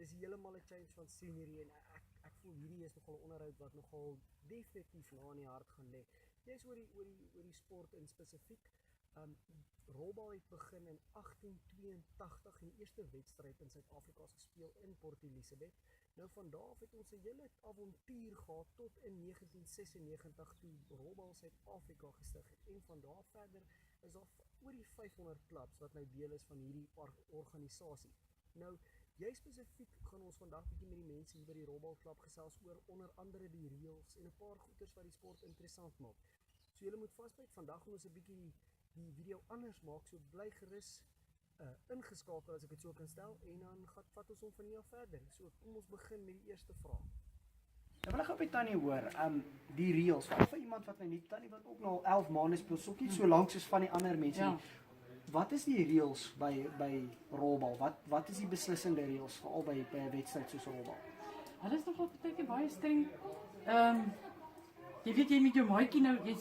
dis heeltemal 'n change van scenery en ek voel hierdie is nogal 'n onderhoud wat nogal definitief na in die hart gaan lê. Jy's oor die sport in spesifiek. Rolbal het begin in 1882 en die eerste wedstryd in Suid-Afrika is gespeel in Port Elizabeth. Nou van daar af het ons 'n hele avontuur gehad tot in 1996 toe Rolbal Suid-Afrika gestig het. En van daar verder is daar oor die 500 klubs wat nou deel is van hierdie organisasie. Nou, jy spesifiek gaan ons vandag bietjie met die mense hier by die Rolbalklub gesels oor onder andere die reëls en 'n paar goeters wat die sport interessant maak. So julle moet vasbyt, vandag gaan ons 'n bietjie die video anders maak, so bly gerus ingeskakel as ek dit so kan stel en dan vat ons hom van hier af verder. So kom ons begin met die eerste vraag. Dan wil ek op die Tannie hoor, die reëls, vir iemand wat nou nie, Tannie wat ook nou al 11 maande speel, so nie so lank soos van die ander mense nie. Wat is die reëls by rolbal? Wat is die beslissende reëls veral by 'n wedstryd soos rolbal? Hulle is nogal baie baie streng. Jy weet jy met jou maatjie nou, jy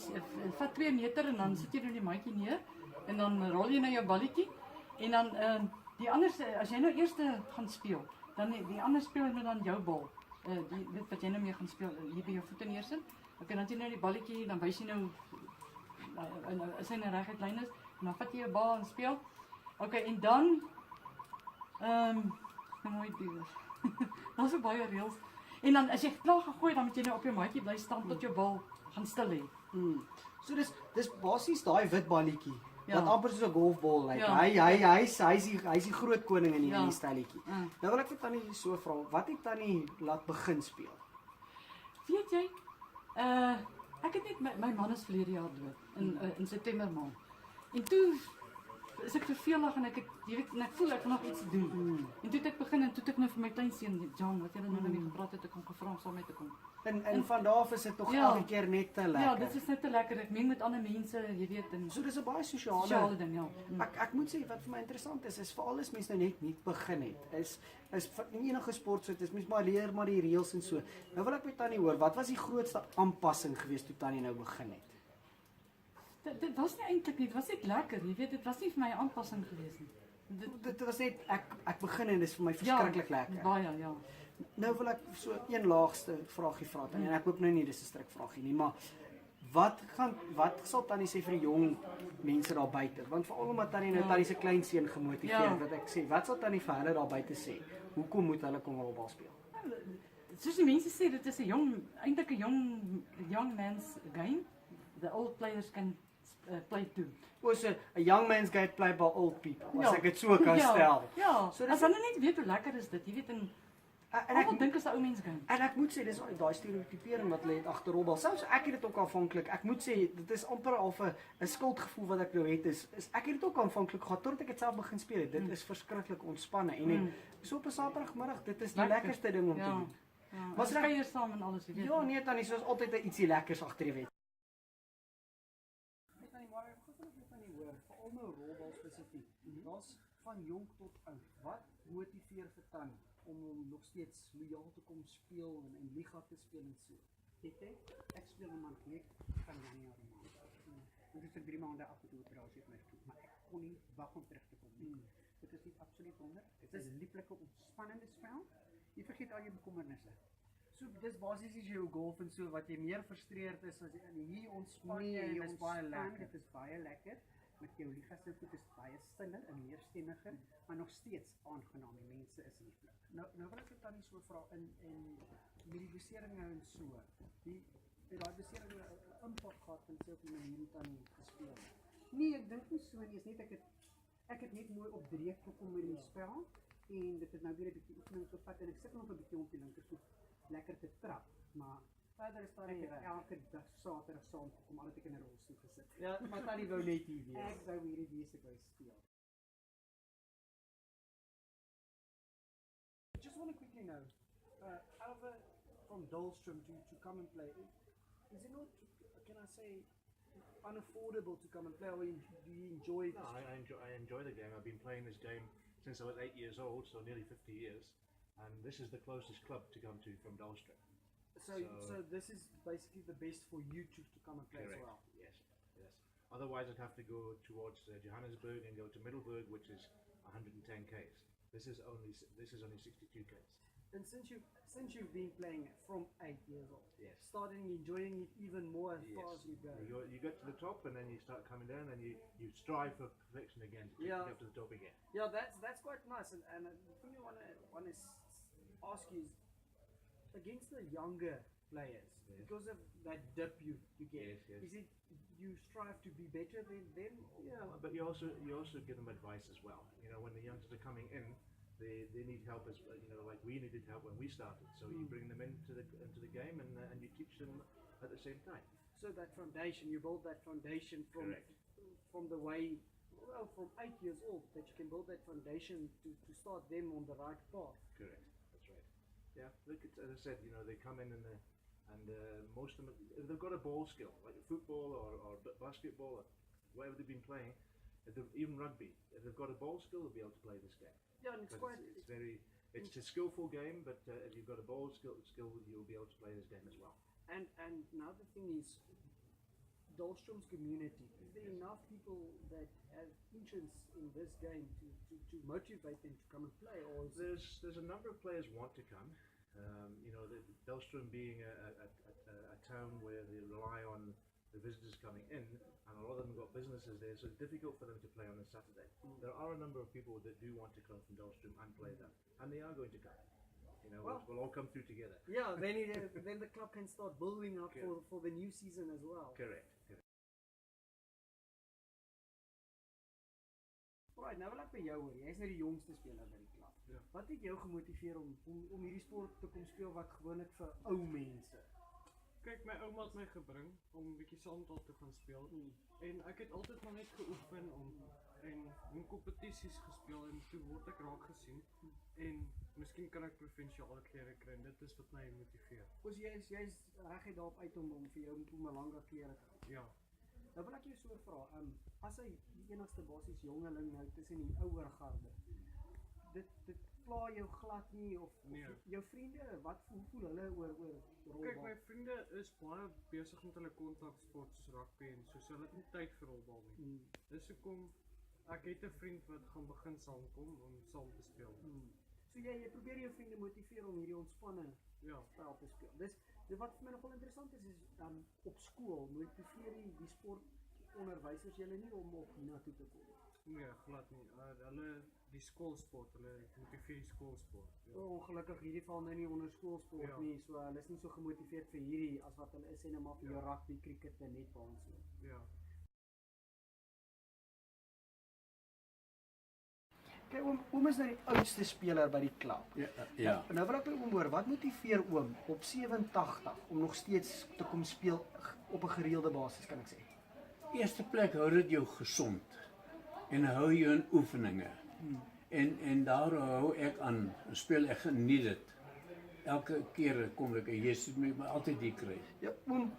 vat 2 meter en dan sit jy nou die maatjie neer en dan rol jy nou jou balletjie en dan die ander as jy nou eers gaan speel, dan die ander speel met dan jou bal. Dit wat jy nou mee gaan speel, hier by jou voete neersit. Okay, dan jy nou die balletjie, dan wys jy nou as hy 'n reguit lyn is, en dan vat jy 'n bal en speel. Okay, en dan mooi duur. Daar's so baie reëls. En dan as jy klaar gegooi, dan moet jy nou op jou maatjie bly staan tot jou bal gaan stil lê. So dis basies daai wit balletjie wat amper soos 'n golfbal lyk. Hy's die groot koning in die stelletjie. Nou wil ek vir Tannie so vra, wat het Tannie laat begin speel? Weet jy, ek het net my man is verlede jaar dood in September maand. En toe is ek vervelig en ek voel ek wil nog iets doen. En toe het ek begin en toe het ek nou vir my kleinseun Jan wat jy nou mee gepraat het, ek kom gevra om saam met te kom. En van daar af is dit tog elke keer net te lekker. Ja, dit is net te lekker. Ek meng met ander mense, jy weet, en so dis 'n baie sosiale ding, ja. Ek moet sê wat vir my interessant is veral as mense nou net begin het, is in enige sport so, dis mens maar leer maar die reëls en so. Nou wil ek met Tannie hoor, wat was die grootste aanpassing geweest toe Tannie nou begin het? Dit was nie eintlik nie, dit was net lekker, jy weet, dit was nie vir my 'n aanpassing geweest nie. Dit was net ek begin en dis vir my verskriklik lekker. Baie, ja. Nou wil ek so een laagste vraagie vra Tannie, en ek hoop nou nie dis 'n stryk vraagie nie, maar wat sal Tannie sê vir die jong mense daar buite? Want veral omdat Tannie nou Tannie se kleinseun gemotiveer wat ek sê, wat sal Tannie vir hulle daar buite sê? Hoekom moet hulle kom rolbal speel? Soos die mense sê, dit is 'n eintlik 'n young man's game. The old players can play too. So a young man's game played by old people, as ek dit so kan stel. Ja, so as hulle net weet hoe lekker is dit, jy weet, en ek dink is 'n ou mens game. En ek moet sê dis daai stereotipering wat lê agter rolbal. Selfs ek het dit ook aanvanklik. Ek moet sê dit is amper al 'n skuldgevoel wat ek nou het is ek het dit ook aanvanklik gehad totdat ek dit self begin speel het. Dit is verskriklik ontspanne en so op 'n Saterdagmiddag, dit is die lekkerste ding om te doen. Ja. Was kuier saam en alles, jy weet. Ja, nee Tannie, soos altyd ietsie lekkers agter die wet. Maar ek wil net van die hoor, veral nou rolbal spesifiek. Daar's van jonk tot oud. Wat motiveer vir Tannie om nog steeds lojaal te kom speel en liga te speel en so? Ek speel 'n maand net van Januarie maand. Dit is vir 3 maande af met 'n operasie op my voet, maar ek kon nie wag om terug te kom nie. Dit is nie absoluut wonder. Dit is 'n lieflike, ontspannende spel. Jy vergeet al jou bekommernisse. So dis basies as jy golf en so wat jy meer frustreerd is as hier ontspan jy en dis baie lekker. Dit is baie lekker. Met jou liga se voet is baie stiller en meer stemmiger, maar nog steeds aangenaam. Die mense is lieflik. Nou wil ek dit Tannie so vra in met die besering nou en so. Het daai besering 'n impak gehad en so op die manier hoe Tannie gespeel het? Nee, ek dink nie so nie. Is net ek het net mooi op dreef gekom met die spel en dit het nou weer 'n bietjie oefening gevat en ek sit nog 'n bietjie op die linkervoet lekker te trap, maar verder is Tannie elke dag Saterdag saam gekom al het ek in 'n rolstoel gesit. Ja, maar Tannie wou net hier wees. Ek wou hierdie wees ek wou speel. Just want to quickly know, Alva from Dolstrom to come and play, is it not, can I say, unaffordable to come and play, or do you enjoy it? No, I enjoy the game. I've been playing this game since I was 8 years old, so nearly 50 years, and this is the closest club to come to from Dolstrom. So this is basically the best for you to come and play. Correct. As well. Yes. Otherwise, I'd have to go towards Johannesburg and go to Middelburg, which is 110 k's. This is only 62 Ks. And since you've been playing from 8 years old, Yes. starting enjoying it even more as far as you go. You get to the top and then you start coming down and you strive for perfection again to Yeah. get up to the top again. Yeah, that's quite nice. And the thing I want to ask you is against the younger players, Yes. because of that dip you get. Yes, yes. Is it you strive to be better than them? Yeah, but you also give them advice as well. You know, when the youngsters are coming in, they need help as well. You know, like we needed help when we started. So you bring them into the game and you teach them at the same time. So that foundation, you build that foundation Correct. from the way, well, from 8 years old, that you can build that foundation to start them on the right path. Correct. That's right. Yeah. Look, as I said, you know, they come in and most of them, if they've got a ball skill, like football or basketball or whatever they've been playing, even rugby, if they've got a ball skill, they'll be able to play this game. Yeah, and it's Because quite. it's a skillful game, but if you've got a ball skill, you'll be able to play this game as well. And another thing is, Dahlstrom's community. Is there enough people that have interest in this game to motivate them to come and play, or is There's a number of players want to come. You know, Dahlstrom being a town where they rely on the visitors coming in, and a lot of them got businesses there, so it's difficult for them to play on a Saturday. There are a number of people that do want to come from Dahlstrom and play that, and they are going to come. You know, Well- we'll all come through together. yeah, then the club can start building up Okay. for the new season as well. Correct. Right, nou wil ek by jou hoor. Jy's nou die jongste speler by die klub. Ja. Wat het jou gemotiveer om hierdie sport te kom speel wat gewoonlik vir ou mense? Kyk, my ouma het my gebring om 'n bietjie sandal te gaan speel en ek het altyd maar net geoefen en in kompetisies gespeel en toe word ek raak gesien en miskien kan ek provinsiale klere kry en dit is wat my motiveer. Ons jy's reguit daarop uit om vir jou Mpumalanga klere te gaan. Ja. Nou wil ek jou so vra, as hy die enigste basies jongeling nou tussen die ouer garde, dit pla jou glad nie of Nee. jou vriende, hoe voel hulle oor Kyk, rolbal? my vriende is baie besig met hulle kontaksport soos rugby en so hulle het nie tyd vir rolbal nie. Dis hoekom ek het 'n vriend wat gaan begin saamkom om saam te speel. So jy probeer jou vriende motiveer om hierdie ontspanne Ja. spel te speel. Dis wat vir my nogal interessant is op skool motiveer die sportonderwysers julle nie om op hiernatoe te kom. Nee, glad nie. Hulle die skoolsport, hulle motiveer die skoolsport. Ja. Ongelukkig hierdie val nou nie onder skoolsport Ja. nie, so hulle is nie so gemotiveerd vir hierdie as wat hulle is en maar vir jou rugby, cricket en netbal en so. Ja. Kyk, oom is nou die oudste speler by die klub. Ja. Nou wil ek by oom hoor, wat motiveer oom op 87 om nog steeds te kom speel op 'n gereelde basis, kan ek sê? Eerste plek hou dit jou gesond en hou jou in oefeninge. En daar hou ek aan, speel ek geniet dit. Elke keer kom ek en jy sien my altyd die kry. Ja,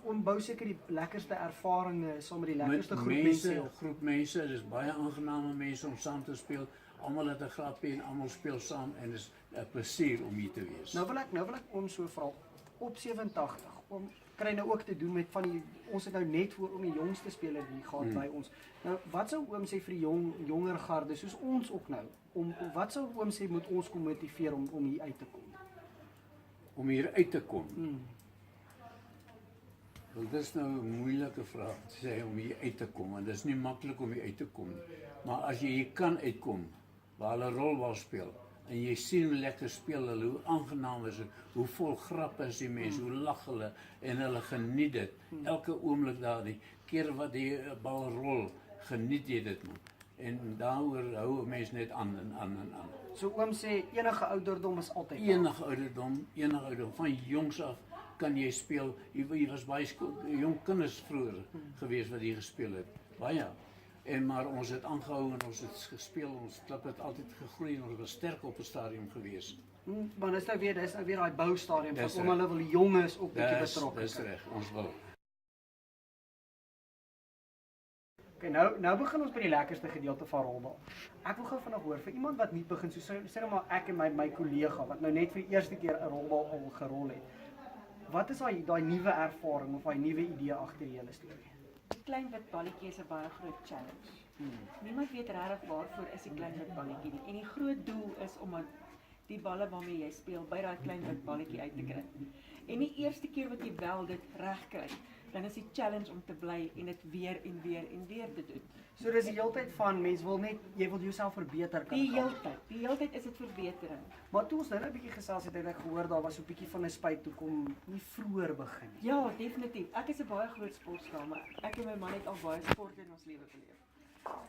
oom bou seker die lekkerste ervarings saam met die Met lekkerste groep mense, mense. groep mense, dis baie aangename mense om saam te speel. Almal het 'n grappie en almal speel saam en dis 'n plesier om hier te wees. Nou wil ek oom so vra op 87. Oom kry nou ook te doen met van die ons het nou net voor om die jongste speler hier gehad by ons. Nou wat sou oom sê vir die jonger garde soos ons ook nou om wat sou oom sê moet ons kom motiveer om hier uit te kom? Om hier uit te kom. Wel, dit is nou 'n moeilike vraag te sê om hier uit te kom, want dit is nie maklik om hier uit te kom nie. Maar as jy hier kan uitkom, waar hulle rolbal speel, en jy sien hoe lekker speel hulle, hoe aangenaam is dit, hoe vol grap is die mense, hoe lag hulle, en hulle geniet dit. Elke oomblik daar, die keer wat die bal rol, geniet jy dit man. En daaroor hou 'n mens net aan en aan en aan. So oom sê enige ouderdom is altyd Enige ouderdom, van jongs af kan jy speel. Jy was baie jong kinders vroeër gewees wat hier gespeel het. Baie. En maar ons het aangehou en ons het gespeel. Ons klub het altyd gegroei en ons was sterk op 'n stadium gewees. Maar dis nou weer daai boustadium Dis van om reg. hulle wil die jonges ook bietjie betrokke. Dis reg, ons wil. Okay, nou begin ons by die lekkerste gedeelte van rolbal. Ek wil gou vinnig hoor vir iemand wat nie begin so sê nou maar ek en my kollega wat nou net vir die eerste keer 'n rolbal al gerol het. Wat is daai nuwe ervaring of daai nuwe idee agter die hele storie? Klein wit balletjie is 'n baie groot challenge. Niemand weet regtig waarvoor is die klein wit balletjie nie. En die groot doel is om die balle waarmee jy speel by daai klein wit balletjie uit te kry. En die eerste keer wat jy wel dit reg kry, dan is die challenge om te bly en dit weer en weer en weer te doen. So dis die heeltyd van mense wil net jy wil jouself verbeter kan. Die heeltyd is dit verbetering. Maar toe ons nou 'n bietjie gesels het ek gehoor daar was so 'n bietjie van 'n spyt toe kom nie vroeër begin nie. Ja, definitief. Ek is 'n baie groot sportskaal, maar ek en my man het al baie sport in ons lewe beleef.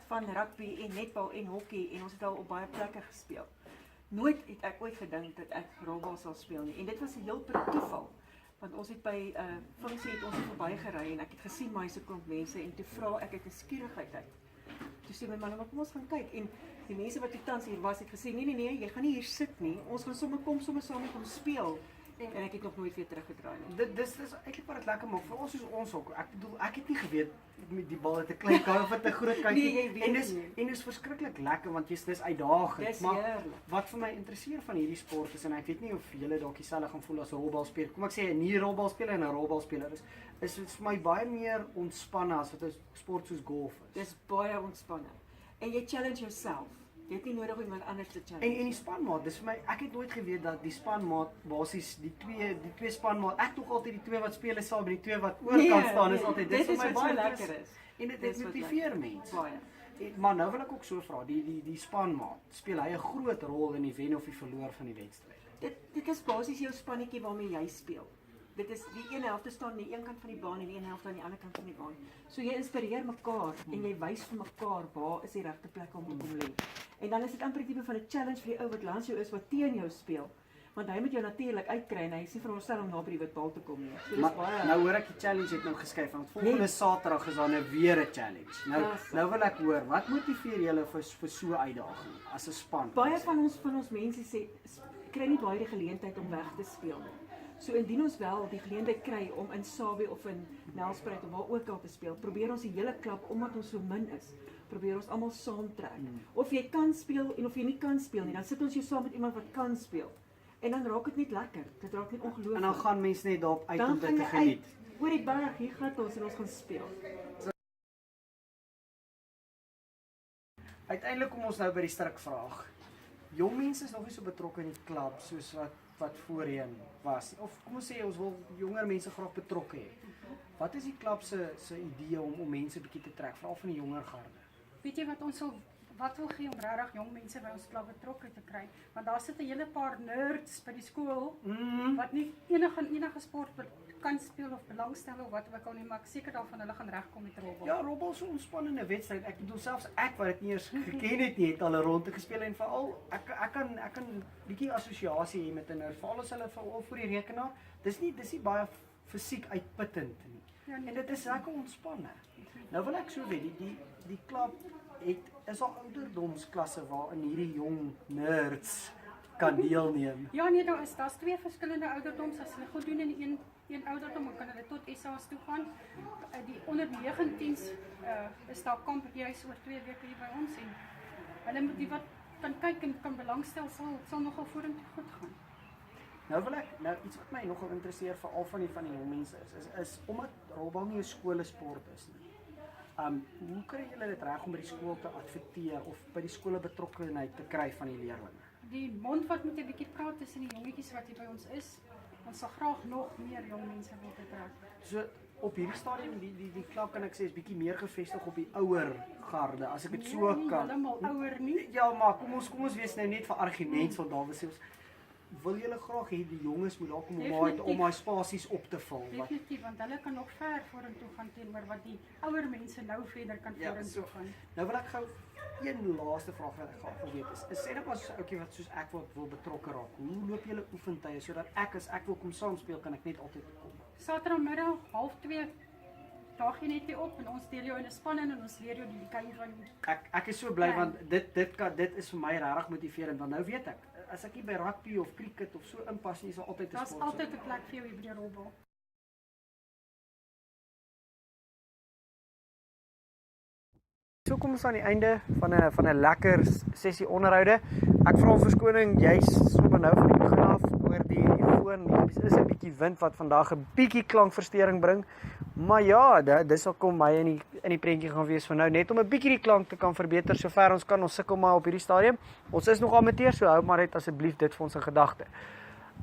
Van rugby en netbal en hokkie en ons het al op baie plekke gespeel. Nooit het ek ooit gedink dat ek rolbal sal speel nie. En dit was 'n heel per toeval. Want ons het by funksie het ons verbygery en ek het gesien maar so 'n klomp mense en toe vra ek uit 'n skierigheid uit. Toe sê my man, maar kom ons gaan kyk en die mense wat toe tans hier was het gesê nee, jy gaan nie hier sit nie. Ons gaan sommer saam met hom speel. En ek het nog nooit weer teruggedraai nie. Dis eintlik wat dit lekker maak vir ons soos ons ook. Ek bedoel ek het nie geweet met die bal het 'n klein kant of 'n groot kant Nee, en dis verskriklik lekker want dis uitdagend. Dis Maar heerlik. wat vir my interesseer van hierdie sport is en ek weet nie of julle dalk dieselfde gaan voel as rolbalspeler. Kom ek sê 'n nie rolbalspeler en 'n rolbalspeler is vir my baie meer ontspanne as wat 'n sport soos golf is. Dis baie ontspanne. En jy challenge jouself. Jy het nie nodig om iemand anders te challenge. En die spanmaat, dis vir my ek het nooit geweet dat die spanmaat basies die twee spanmaat, ek tog altyd die twee wat speel is saam met die twee wat oorkant staan is altyd dit vir my is wat baie so lekker is. En dit Dis wat motiveer mense. Baie. Maar nou wil ek ook so vra, die spanmaat, speel hy 'n groot rol in die wen of die verloor van die wedstryd? Dit is basies jou spannetjie waarmee jy speel. Dit is die een helfte staan aan die een kant van die baan en die een helfte aan die ander kant van die baan. So jy inspireer mekaar en jy wys vir mekaar waar is die regte plek om te kom lê. En dan is dit amper 'n tipe van 'n challenge vir die ou wat langs jou is wat teen jou speel. Want hy moet jou natuurlik uitkry en hy is nie veronderstel om naby die wit bal te kom nie. So dis Maar baie nou hoor ek die challenge het nou geskuif want volgende Saterdag is daar nou weer 'n challenge. Nou wil ek hoor, wat motiveer julle vir so 'n uitdaging as 'n span? Baie van ons mense sê kry nie baie die geleentheid om weg te speel nie. So indien ons wel die geleentheid kry om in Sabie of in Nelspruit of waar ook al te speel, probeer ons die hele klub omdat ons so min is, probeer ons almal saamtrek. Of jy kan speel en of jy nie kan speel nie, dan sit ons jou saam met iemand wat kan speel. En dan raak dit net lekker. Dit raak net ongelooflik. En dan gaan mense net daarop uit dan om dit gaan te jy geniet. uit, oor die berg, hier gaan ons en ons gaan speel. Uiteindelik kom ons nou by die strikvraag. Jong mense is nog nie so betrokke in die klub soos wat voorheen was. Of kom ons sê ons wil jonger mense graag betrokke hê. Wat is die klub se idee om mense bietjie te trek, veral van die jonger garde? Weet jy wat wil gee om regtig jong mense by ons klub betrokke te kry? Want daar sit 'n hele paar nerds by die skool wat nie enige sport kan speel of belangstel of wat ook al nie, maar ek seker daarvan hulle gaan regkom met rolbal. Ja, rolbal is so 'n ontspannende wedstryd. Ek bedoel selfs ek wat dit nie eens geken het nie, het al 'n ronde gespeel en veral ek kan bietjie assosiasie hê met 'n nerd, veral as hulle veral voor die rekenaar. Dis nie baie fisiek uitputtend nie. Ja, nee, En dit is lekker ontspanne. Nou wil ek so weet, die klub is daar ouderdomsklasse waarin hierdie jong nerds kan deelneem. Ja nee, daar's twee verskillende ouderdoms. As hulle goed doen in een ouderdom, dan kan hulle tot SA's toe gaan. Die onder 19's is daar kamp juis oor 2 weke hier by ons en hulle moet die wat kan kyk en kan belangstel sal nogal vorentoe goed gaan. Nou wil ek iets wat my nogal interesseer veral van die jong mense is omdat rolbal nie 'n skoolsport is nie. Hoe kry julle dit reg om by die skool te adverteer of by die skole betrokkenheid te kry van die leerders? Die mondvat moet 'n bietjie praat tussen die jongetjies wat hier by ons is. Ons sal graag nog meer jong mense wil betrek. So op hierdie stadium die klub kan ek sê is bietjie meer gefestig op die ouer garde as ek dit so nie kan. Heeltemal ouer nie. Ja, maar kom ons wees nou net vir argument sal daar wees. Wil julle graag hê die jonges moet daar kom om daai spasies op te vul? Definitief, want hulle kan nog ver vorentoe gaan teenoor wat die ouer mense nou verder kan vorentoe gaan. Nou wil ek gou een laaste vraag wat ek graag wil weet is sê net maar so 'n ouetjie wat soos ek wil betrokke raak. Hoe loop julle oefentye sodat ek as ek wil kom saam speel kan ek net altyd kom? Saterdagmiddag 1:30 daag jy net weer op en ons deel jou in 'n span in en ons leer jou die kyn van Ek is so bly want dit is vir my regtig motiverend want nou weet ek as ek nie by rugby of cricket of so inpas nie is daar altyd 'n sport. Daar's altyd 'n plek vir jou hier by die rolbal. So kom ons aan die einde van 'n lekker sessie onderhoude. Ek vra om verskoning juis sommer nou van die begin af oor die foon. Hier is 'n bietjie wind wat vandag 'n bietjie klankversteuring bring. Maar ja, dis ook kom my in die prentjie gaan wees van nou net om 'n bietjie die klank te kan verbeter sover ons kan. Ons sukkel maar op hierdie stadium. Ons is nog amateurs, so hou maar net asseblief dit vir ons in gedagte.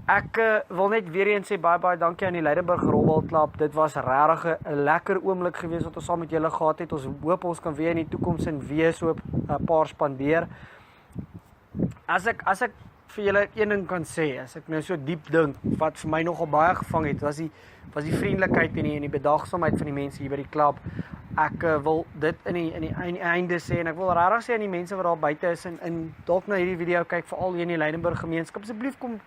Ek wil net weer eens sê baie dankie aan die Leidenburg Rolbalklub. Dit was regtig 'n lekker oomblik geweest wat ons saam met julle gehad het. Ons hoop ons kan weer in die toekoms en weer so 'n paar spandeer. As ek vir julle een ding kan sê, as ek nou so diep dink, wat vir my nogal baie gevang het, was die vriendelikheid en die bedagsaamheid van die mense hier by die klub. Ek wil dit in die einde sê en ek wil regtig sê aan die mense wat daar buite is en dalk na hierdie video kyk, veral hier in die Leidenburg gemeenskap, asseblief kom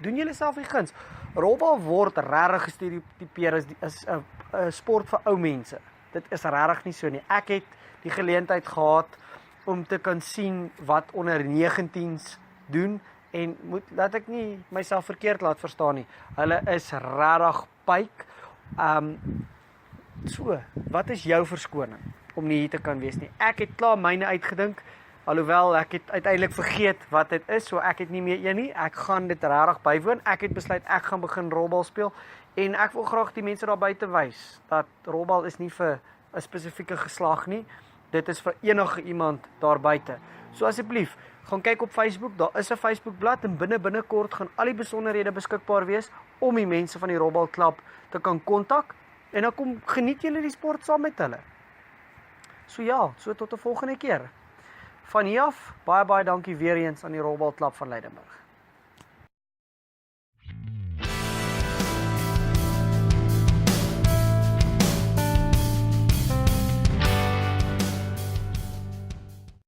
doen julle self die guns. Rolbal word regtig gestereotipeer as 'n sport vir ou mense. Dit is regtig nie so nie. Ek het die geleentheid gehad om te kan sien wat onder 19s doen en laat ek nie myself verkeerd laat verstaan nie. Hulle is regtig pyk. So, wat is jou verskoning om nie hier te kan wees nie? Ek het klaar myne uitgedink. Alhoewel ek het uiteindelik vergeet wat dit is, so ek het nie meer een nie. Ek gaan dit regtig bywoon. Ek het besluit ek gaan begin rolbal speel en ek wil graag die mense daar buite wys dat rolbal is nie vir 'n spesifieke geslag nie. Dit is vir enige iemand daar buite. So asseblief, gaan kyk op Facebook. Daar is 'n Facebookblad en binnekort gaan al die besonderhede beskikbaar wees om die mense van die Rolbalklub te kan kontak en dan kom geniet julle die sport saam met hulle. So ja, so tot 'n volgende keer. Van hier af, baie dankie weer eens aan die Rolbalklub van Leidenburg.